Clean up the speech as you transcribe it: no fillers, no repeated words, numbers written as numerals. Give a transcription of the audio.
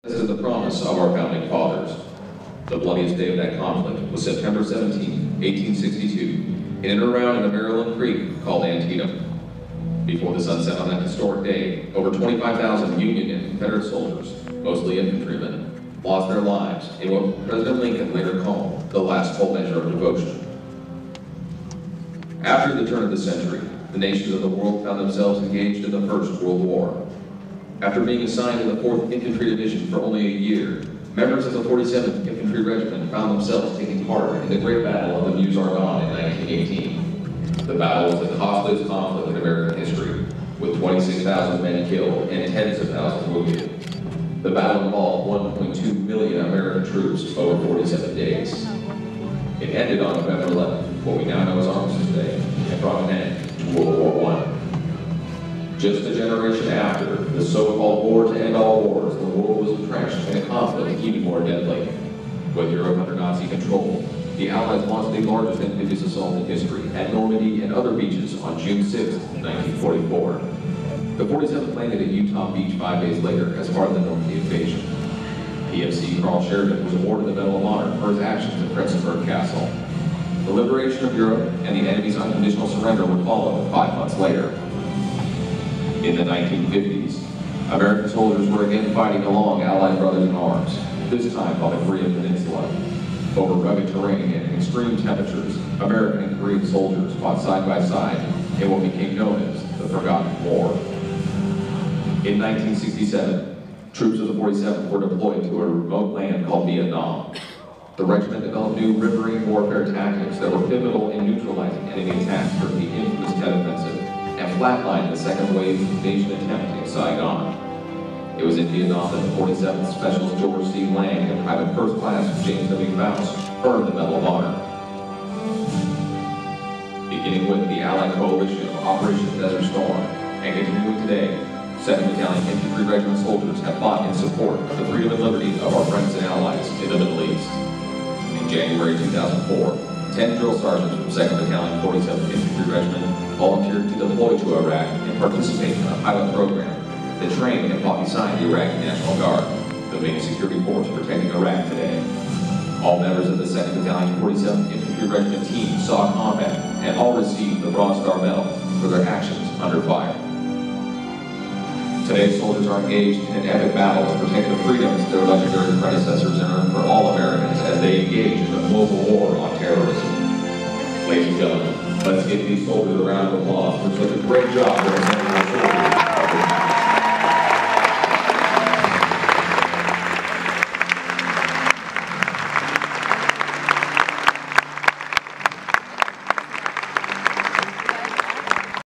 This is the promise of our founding fathers. The bloodiest day of that conflict was September 17, 1862, in and around a Maryland creek called Antietam. Before the sunset on that historic day, over 25,000 Union and Confederate soldiers, mostly infantrymen, lost their lives in what President Lincoln later called the last full measure of devotion. After the turn of the century, the nations of the world found themselves engaged in the First World War. After being assigned to the 4th Infantry Division for only a year, members of the 47th Infantry Regiment found themselves taking part in the Great Battle of the Meuse-Argonne in 1918. The battle was the costliest conflict in American history, with 26,000 men killed and tens of thousands wounded. The battle involved 1.2 million American troops over 47 days. It ended on November 11th, what we now know as Armistice Day, and brought an end to World War I. Just a generation after the so-called war to end all wars, the world was entrenched in a conflict even more deadly. With Europe under Nazi control, the Allies launched the largest amphibious assault in history at Normandy and other beaches on June 6, 1944. The 47th landed at Utah Beach 5 days later as part of the Normandy invasion. PFC Carl Sheridan was awarded the Medal of Honor for his actions at Prenzlberg Castle. The liberation of Europe and the enemy's unconditional surrender would follow 5 months later. In the 1950s, American soldiers were again fighting along Allied brothers in arms, this time on the Korean Peninsula. Over rugged terrain and extreme temperatures, American and Korean soldiers fought side by side in what became known as the Forgotten War. In 1967, troops of the 47th were deployed to a remote land called Vietnam. The regiment developed new riverine warfare tactics that were pivotal in neutralizing enemy attacks during the infamous Tet Offensive and flatlined the second wave invasion attempt in Saigon. It was in Vietnam that the 47th Specialist George C. Lang and Private First Class James W. Faust earned the Medal of Honor. Beginning with the Allied coalition of Operation Desert Storm and continuing today, 2nd Battalion Infantry Regiment soldiers have fought in support of the freedom and liberty of our friends and allies in the Middle East. In January 2004, 10 drill sergeants from 2nd Battalion 47th Infantry Regiment volunteered to deploy to Iraq and participate in a pilot program that trained and fought beside the Iraqi National Guard, the main security force protecting Iraq today. All members of the 2nd Battalion 47th Infantry Regiment team saw combat and all received the Bronze Star Medal for their actions under fire. Today's soldiers are engaged in an epic battle to protect the freedoms their legendary predecessors earned for all Americans as they engage in the global war on terrorism. Ladies and gentlemen, let's give these soldiers a round of applause for such a great job.